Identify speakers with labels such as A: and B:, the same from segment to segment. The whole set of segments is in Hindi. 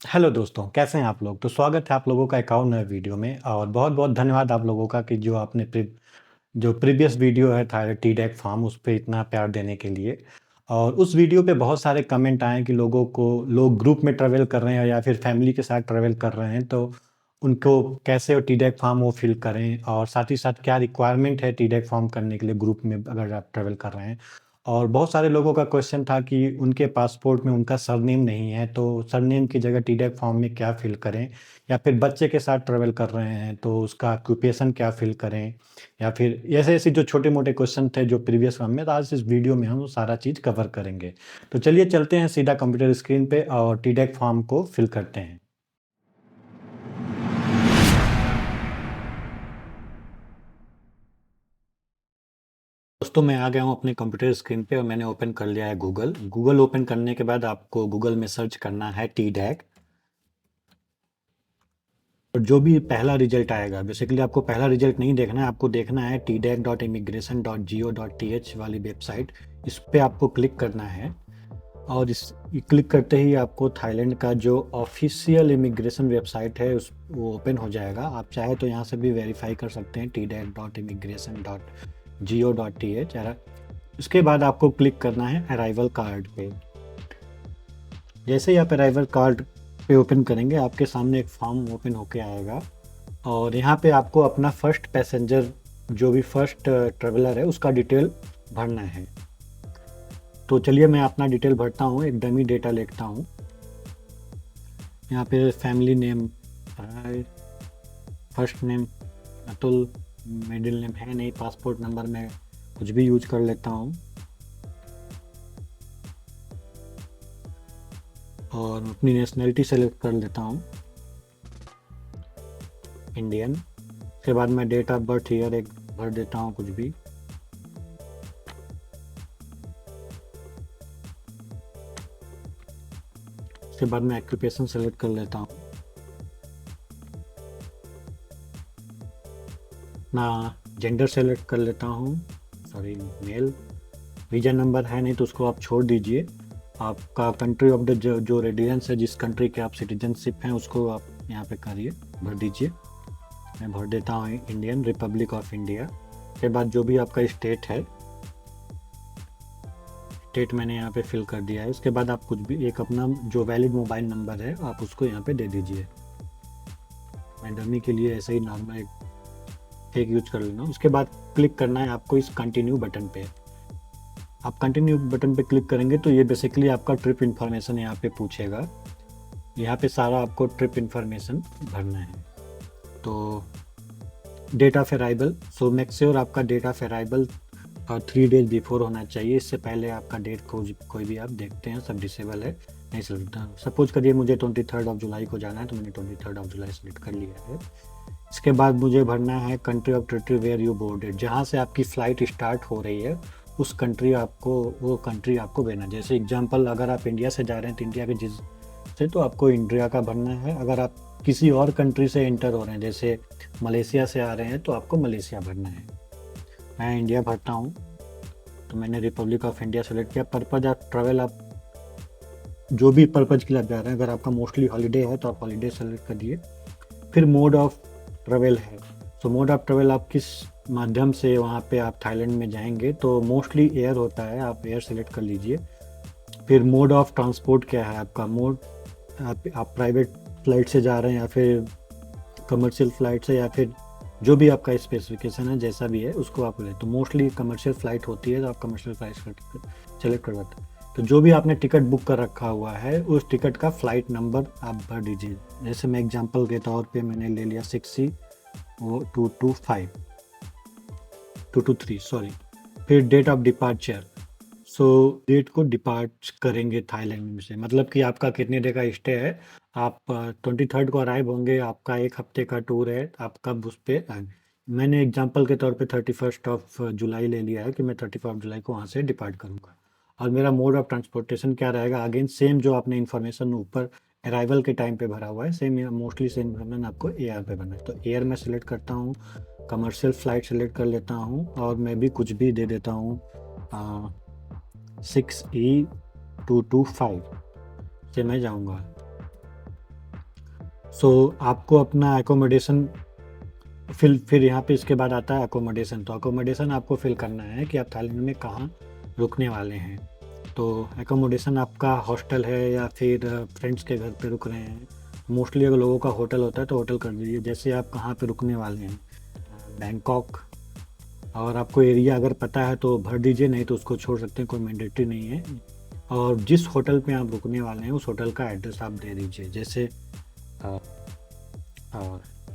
A: हेलो दोस्तों, कैसे हैं आप लोग? तो स्वागत है आप लोगों का एक और नए वीडियो में और बहुत-बहुत धन्यवाद आप लोगों का कि जो आपने जो प्रीवियस वीडियो है था टी डैक फार्म उस पे इतना प्यार देने के लिए। और उस वीडियो पे बहुत सारे कमेंट आए कि लोग ग्रुप में ट्रैवल कर रहे हैं या फिर फैमिली के साथ ट्रैवल कर रहे हैं, तो उनको कैसे टी डैक फार्म वो फिल करें और साथ ही साथ क्या रिक्वायरमेंट है टी डैक फार्म करने के लिए ग्रुप में अगर आप ट्रैवल कर रहे हैं। और बहुत सारे लोगों का क्वेश्चन था कि उनके पासपोर्ट में उनका सरनेम नहीं है, तो सरनेम की जगह टी डैक फॉर्म में क्या फिल करें, या फिर बच्चे के साथ ट्रैवल कर रहे हैं तो उसका ऑक्यूपेशन क्या फिल करें, या फिर ऐसे ऐसे जो छोटे मोटे क्वेश्चन थे जो प्रीवियस फॉर्म में, तो आज इस वीडियो में हम वो सारा चीज़ कवर करेंगे। तो चलिए चलते हैं सीधा कंप्यूटर स्क्रीन पे और टी डैक फॉर्म को फिल करते हैं। दोस्तों, मैं आ गया हूँ अपने कंप्यूटर स्क्रीन पे और मैंने ओपन कर लिया है गूगल ओपन करने के बाद आपको गूगल में सर्च करना है टी डैक। और जो भी पहला रिजल्ट आएगा, बेसिकली आपको पहला रिजल्ट नहीं देखना है, आपको देखना है tdac.immigration.go.th वाली वेबसाइट। इस पे आपको क्लिक करना है और इस क्लिक करते ही आपको थाईलैंड का जो ऑफिशियल इमिग्रेशन वेबसाइट है उस वो ओपन हो जाएगा। आप चाहे तो यहाँ से भी वेरीफाई कर सकते हैं tdac.immigration.go.th। उसके बाद आपको क्लिक करना है अराइवल कार्ड पे। जैसे ही आप अराइवल कार्ड पे ओपन करेंगे आपके सामने एक फॉर्म ओपन होके आएगा और यहाँ पे आपको अपना फर्स्ट पैसेंजर, जो भी फर्स्ट ट्रेवलर है, उसका डिटेल भरना है। तो चलिए मैं अपना डिटेल भरता हूँ, एक डमी डेटा लिखता हूँ। यहाँ पे family name, first name Atul, middle name है नहीं, पासपोर्ट नंबर में कुछ भी यूज कर लेता हूँ और अपनी नेशनलिटी सेलेक्ट कर लेता हूँ, इंडियन। उसके बाद मैं डेट ऑफ बर्थ ईयर एक भर देता हूँ कुछ भी। उसके बाद मैं ऑक्यूपेशन सेलेक्ट कर लेता हूँ, ना जेंडर सेलेक्ट कर लेता हूँ, सॉरी मेल। वीज़ा नंबर है नहीं तो उसको आप छोड़ दीजिए। आपका कंट्री ऑफ द जो रेजिडेंस है, जिस कंट्री के आप सिटीजनशिप हैं, उसको आप यहाँ पे करिए, भर दीजिए। मैं भर देता हूँ इंडियन, रिपब्लिक ऑफ इंडिया। के बाद जो भी आपका स्टेट है, स्टेट मैंने यहाँ पे फिल कर दिया है। उसके बाद आप कुछ भी एक अपना जो वैलिड मोबाइल नंबर है आप उसको यहाँ पे दे दीजिए। मैं डमी के लिए ऐसे ही नॉर्मल एक यूज कर लेना। उसके बाद क्लिक करना है आपको इस कंटिन्यू बटन पे। आप कंटिन्यू बटन पे क्लिक करेंगे तो ये बेसिकली आपका ट्रिप इन्फॉर्मेशन यहाँ पे पूछेगा। यहाँ पे सारा आपको ट्रिप इन्फॉर्मेशन भरना है। तो date of arrival, so make sure आपका date of arrival 3 days before होना चाहिए। इससे पहले आपका डेट कोई भी आप देखते हैं सब डिसेबल है, नहीं सेलेक्ट। सपोज करिए मुझे 23 जुलाई को जाना है तो मैंने 23 जुलाई सेलेक्ट कर लिया है। इसके बाद मुझे भरना है country of territory where you boarded, जहाँ से आपकी फ़्लाइट स्टार्ट हो रही है उस कंट्री वो कंट्री आपको भेजना। जैसे एग्जांपल, अगर आप इंडिया से जा रहे हैं तो इंडिया के जिस से तो आपको इंडिया का भरना है। अगर आप किसी और कंट्री से एंटर हो रहे हैं, जैसे मलेशिया से आ रहे हैं, तो आपको मलेशिया भरना है। मैं इंडिया भरता हूँ तो मैंने रिपब्लिक ऑफ इंडिया सेलेक्ट किया। पर्पज ऑफ ट्रैवल, आप जो भी पर्पज के लिए आप जा रहे हैं, अगर आपका मोस्टली हॉलीडे है तो आप हॉलीडे सेलेक्ट करिए। फिर मोड ऑफ ट्रैवल है, तो मोड ऑफ ट्रैवल आप किस माध्यम से वहाँ पे आप थाईलैंड में जाएंगे, तो मोस्टली एयर होता है, आप एयर सेलेक्ट कर लीजिए। फिर मोड ऑफ ट्रांसपोर्ट क्या है आपका, मोड आप प्राइवेट फ्लाइट से जा रहे हैं या फिर कमर्शियल फ्लाइट से, या फिर जो भी आपका स्पेसिफिकेशन है जैसा भी है उसको आप ले। तो मोस्टली कमर्शियल फ़्लाइट होती है तो आप कमर्शियल फ्लाइट सेलेक्ट करवाते हैं। तो जो भी आपने टिकट बुक कर रखा हुआ है उस टिकट का फ़्लाइट नंबर आप भर दीजिए। जैसे मैं एग्जांपल के तौर पे मैंने ले लिया 6C223 सॉरी। फिर date of departure, so date को डिपार्ट करेंगे थाईलैंड में से, मतलब कि आपका कितने डे का स्टे है। आप 23 को अराइव होंगे, आपका 1 हफ्ते का टूर है, आप कब उस पर। मैंने एग्जांपल के तौर पे 31 जुलाई ले लिया है कि मैं 31 जुलाई को वहाँ से डिपार्ट करूँगा। और मेरा मोड ऑफ ट्रांसपोर्टेशन क्या रहेगा, अगेन सेम जो आपने इन्फॉर्मेशन ऊपर अराइवल के टाइम पे भरा हुआ है, सेम मोस्टली सेम इन्फॉर्मेशन आपको एयर पे भरना है। तो एयर में सेलेक्ट करता हूँ, कमर्शियल फ़्लाइट सेलेक्ट कर लेता हूँ और मैं भी कुछ भी दे देता हूँ 6E225 से मैं जाऊँगा। सो आपको अपना एकोमोडेशन फिर यहाँ पे इसके बाद आता है अकोमोडेशन। तो अकोमोडेशन आपको फिल करना है कि आप थाईलैंड में कहाँ रुकने वाले हैं। तो एकोमोडेशन आपका हॉस्टल है या फिर फ्रेंड्स के घर पे रुक रहे हैं। मोस्टली अगर लोगों का होटल होता है तो होटल कर दीजिए। जैसे आप कहाँ पे रुकने वाले हैं, बैंकॉक, और आपको एरिया अगर पता है तो भर दीजिए, नहीं तो उसको छोड़ सकते हैं, कोई मैंडेटरी नहीं है। और जिस होटल पे आप रुकने वाले हैं उस होटल का एड्रेस आप दे दीजिए। जैसे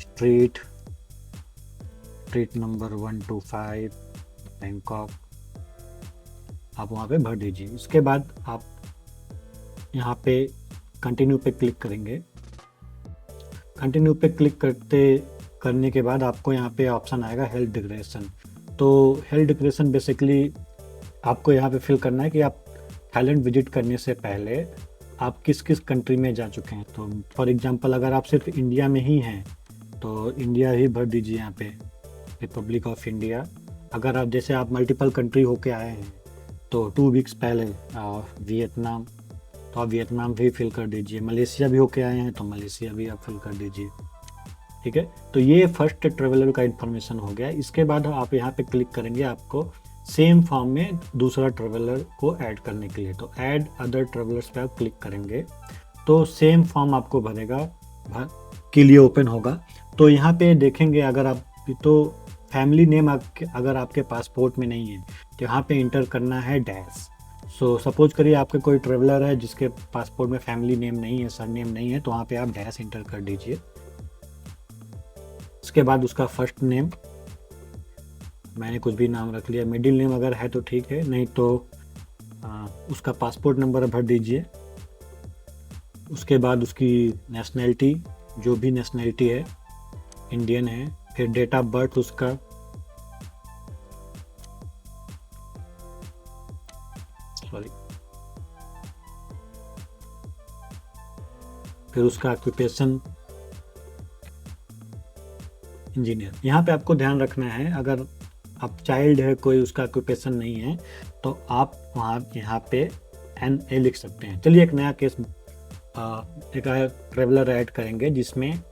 A: स्ट्रीट स्ट्रीट नंबर 125 बैंकॉक, आप वहाँ पे भर दीजिए। इसके बाद आप यहाँ पे कंटिन्यू पे क्लिक करेंगे। कंटिन्यू पे क्लिक करने के बाद आपको यहाँ पे ऑप्शन आएगा हेल्थ डिक्लेरेशन। तो हेल्थ डिक्लेरेशन बेसिकली आपको यहाँ पे फिल करना है कि आप थाईलैंड विजिट करने से पहले आप किस किस कंट्री में जा चुके हैं। तो फॉर एग्जांपल अगर आप सिर्फ इंडिया में ही हैं तो इंडिया ही भर दीजिए यहाँ पे, रिपब्लिक ऑफ इंडिया। अगर आप जैसे आप मल्टीपल कंट्री होके आए हैं तो 2 वीक्स पहले वियतनाम, तो आप वियतनाम भी फिल कर दीजिए। मलेशिया भी होके आए हैं तो मलेशिया भी आप फिल कर दीजिए। ठीक है, तो ये फर्स्ट ट्रेवलर का इन्फॉर्मेशन हो गया। इसके बाद आप यहाँ पे क्लिक करेंगे, आपको सेम फॉर्म में दूसरा ट्रेवलर को ऐड करने के लिए। तो ऐड अदर ट्रेवलर्स पे आप क्लिक करेंगे तो सेम फॉर्म आपको भरेगा, के लिए ओपन होगा। तो यहाँ पे देखेंगे अगर आप तो फैमिली नेम अगर आपके पासपोर्ट में नहीं है तो यहाँ पे इंटर करना है डैश। सो सपोज करिए आपके कोई ट्रेवलर है जिसके पासपोर्ट में फैमिली नेम नहीं है, सर नेम नहीं है, तो वहाँ पे आप डैश इंटर कर दीजिए। उसके बाद उसका फर्स्ट नेम, मैंने कुछ भी नाम रख लिया। मिडिल नेम अगर है तो ठीक है, नहीं तो उसका पासपोर्ट नंबर भर दीजिए। उसके बाद उसकी नेशनैलिटी, जो भी नेशनैलिटी है, इंडियन है। फिर डेट ऑफ बर्थ उसका, सॉरी, फिर उसका ऑक्यूपेशन इंजीनियर। यहाँ पे आपको ध्यान रखना है अगर आप चाइल्ड है कोई, उसका ऑक्यूपेशन नहीं है, तो आप वहाँ यहाँ पे NA लिख सकते हैं। चलिए एक नया केस, एक ट्रेवलर ऐड करेंगे जिसमें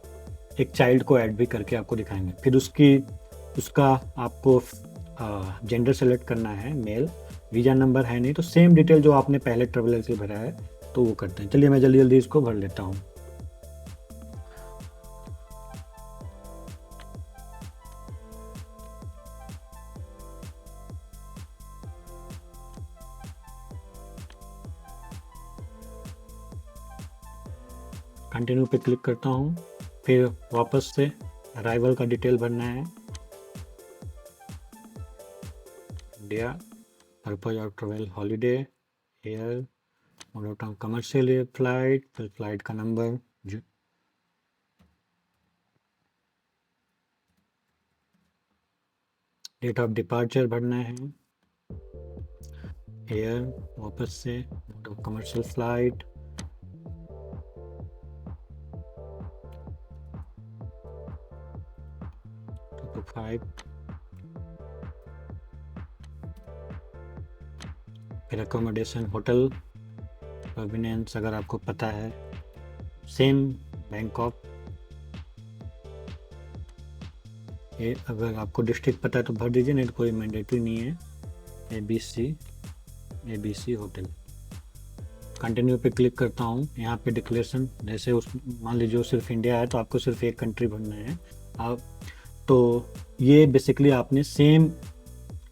A: एक चाइल्ड को ऐड भी करके आपको दिखाएंगे। फिर उसका आपको जेंडर सेलेक्ट करना है, मेल। वीज़ा नंबर है नहीं तो सेम डिटेल जो आपने पहले ट्रेवलर से भरा है तो वो करते हैं। चलिए मैं जल्दी जल्दी इसको भर लेता हूँ। कंटिन्यू पे क्लिक करता हूँ। फिर वापस से अराइवल का डिटेल भरना है, India, purpose of travel holiday, air mode of commercial flight, फिर फ्लाइट का नंबर, डेट ऑफ डिपार्चर भरना है, एयर, वापस से मोड ऑफ कमर्शियल फ्लाइट, तो 5, फिर अकोमोडेशन होटल प्रोविनेंस अगर आपको पता है, सेम बैंकॉक। ये अगर आपको डिस्ट्रिक्ट पता है तो भर दीजिए, नहीं तो कोई मैंडेटरी नहीं है। ABC hotel. कंटिन्यू पे क्लिक करता हूँ। यहाँ पे डिक्लेरेशन, जैसे उस मान लीजिए सिर्फ इंडिया है तो आपको सिर्फ एक कंट्री भरना है आप। तो ये बेसिकली आपने सेम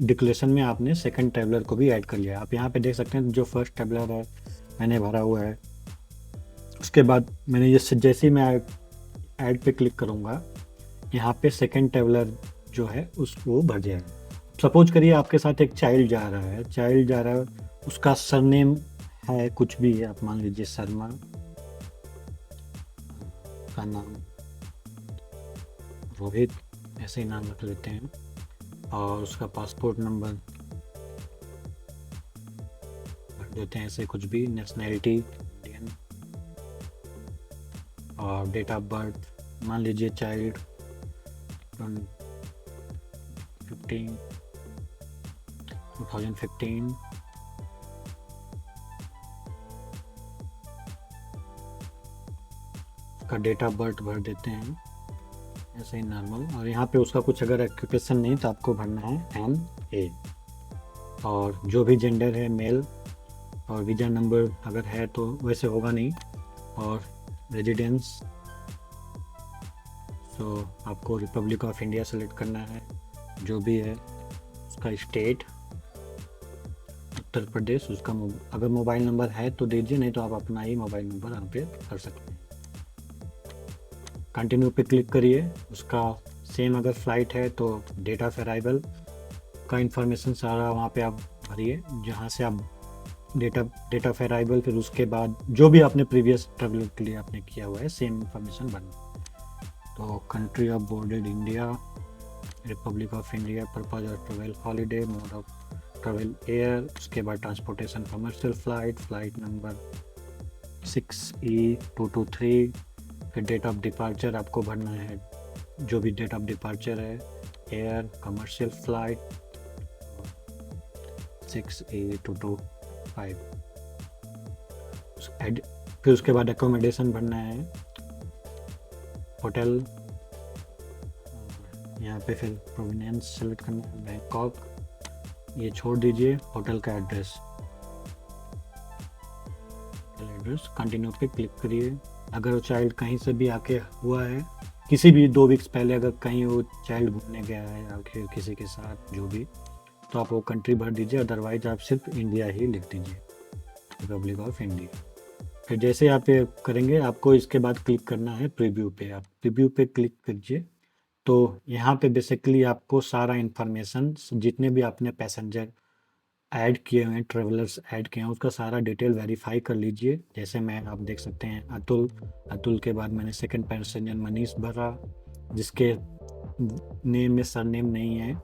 A: डिक्लेरेशन में आपने सेकंड ट्रेवलर को भी ऐड कर लिया। आप यहाँ पे देख सकते हैं जो फर्स्ट ट्रेवलर है मैंने भरा हुआ है। उसके बाद मैंने ये जैसे ही मैं ऐड पे क्लिक करूँगा यहाँ पे सेकंड ट्रेवलर जो है वो भर जाएगा। सपोज करिए आपके साथ एक चाइल्ड जा रहा है, उसका सरनेम है कुछ भी है, आप मान लीजिए शर्मा का नाम, रोहित, ऐसे ही नाम रख लेते हैं। और उसका पासपोर्ट नंबर भर देते हैं ऐसे कुछ भी, नेशनैलिटी इंडियन, और डेट ऑफ बर्थ मान लीजिए चाइल्ड 2015। उसका डेट ऑफ बर्थ भर देते हैं ऐसे ही नॉर्मल। और यहाँ पे उसका कुछ अगर ऑक्यूपेशन नहीं तो आपको भरना है MA, और जो भी जेंडर है मेल, और वीज़ा नंबर अगर है तो वैसे होगा नहीं, और रेजिडेंस, तो आपको रिपब्लिक ऑफ इंडिया सेलेक्ट करना है, जो भी है उसका स्टेट उत्तर प्रदेश, उसका अगर मोबाइल नंबर है तो दीजिए, नहीं तो आप अपना ही मोबाइल नंबर यहाँ पे कर सकते हैं। कंटिन्यू पे क्लिक करिए। उसका सेम अगर फ़्लाइट है तो डेट ऑफ अराइवल का इंफॉर्मेशन सारा वहाँ पे आप भरिए, जहाँ से आप डेट ऑफ अराइवल, फिर उसके बाद जो भी आपने प्रीवियस ट्रैवल के लिए आपने किया हुआ है सेम इंफॉर्मेशन भरना। तो country of boarded India, Republic of India, purpose of travel holiday, mode of travel air, उसके बाद transportation commercial flight number 6E223, फिर डेट ऑफ डिपार्चर आपको भरना है, जो भी डेट ऑफ डिपार्चर है, एयर कमर्शियल फ्लाइट 6E225। फिर उसके बाद एकोमोडेशन भरना है, होटल, यहाँ पे फिर प्रोविनेंस सेलेक्ट करना है, बैंकॉक, ये छोड़ दीजिए, होटल का एड्रेस, कंटिन्यू पे क्लिक करिए। अगर वो चाइल्ड कहीं से भी आके हुआ है, किसी भी 2 वीक्स पहले अगर कहीं वो चाइल्ड घूमने गया है या फिर किसी के साथ जो भी, तो आप वो कंट्री भर दीजिए, अदरवाइज आप सिर्फ इंडिया ही लिख दीजिए, रिपब्लिक ऑफ इंडिया। फिर जैसे आप ये करेंगे आपको इसके बाद क्लिक करना है प्रीव्यू पे। आप प्रीव्यू पे क्लिक कीजिए तो यहाँ पे बेसिकली आपको सारा इन्फॉर्मेशन, जितने भी आपने पैसेंजर ऐड किए हुए हैं, ट्रेवलर्स ऐड किए हैं, उसका सारा डिटेल वेरीफाई कर लीजिए। जैसे मैं, आप देख सकते हैं अतुल के बाद मैंने सेकंड पैसेंजर मनीष भरा, जिसके नेम में सरनेम नहीं है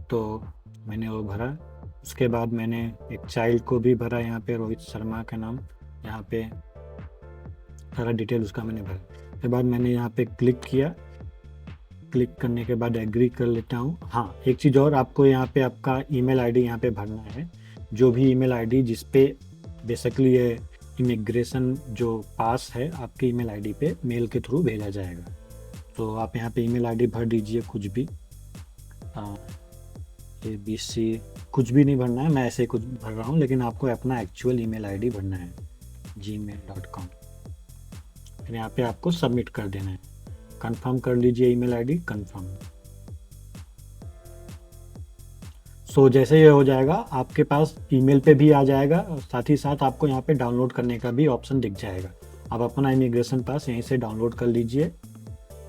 A: तो मैंने वो भरा। उसके बाद मैंने एक चाइल्ड को भी भरा, यहाँ पे रोहित शर्मा का नाम, यहाँ पे सारा डिटेल उसका मैंने भरा। उसके बाद मैंने यहाँ पे क्लिक किया, क्लिक करने के बाद एग्री कर लेता हूँ। हाँ, एक चीज़ और, आपको यहाँ पे आपका ईमेल आईडी यहाँ पे भरना है, जो भी ईमेल आईडी जिस पे बेसिकली ये इमिग्रेशन जो पास है आपके ईमेल आईडी पे मेल के थ्रू भेजा जाएगा। तो आप यहाँ पे ईमेल आईडी भर दीजिए कुछ भी, ABC कुछ भी नहीं भरना है, मैं ऐसे कुछ भर रहा हूँ, लेकिन आपको अपना एक्चुअल ईमेल आईडी भरना है gmail.com। फिर यहाँ पे आपको सबमिट कर देना है, कंफर्म कर लीजिए ईमेल आईडी, कंफर्म। सो जैसे ये हो जाएगा आपके पास ईमेल पे भी आ जाएगा, और साथ ही साथ आपको यहाँ पे डाउनलोड करने का भी ऑप्शन दिख जाएगा। आप अपना इमिग्रेशन पास यहीं से डाउनलोड कर लीजिए।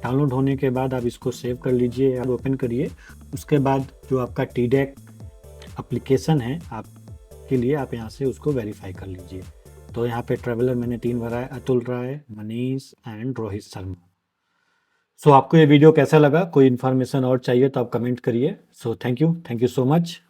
A: डाउनलोड होने के बाद आप इसको सेव कर लीजिए या ओपन करिए। उसके बाद जो आपका TDAC एप्लीकेशन है आपके लिए, आप यहाँ से उसको वेरीफाई कर लीजिए। तो यहाँ पे ट्रैवलर मैंने 3 भरा है, अतुल राय, मनीष एंड रोहित शर्मा। सो आपको ये वीडियो कैसा लगा? कोई इन्फॉर्मेशन और चाहिए तो आप कमेंट करिए। So thank you so much.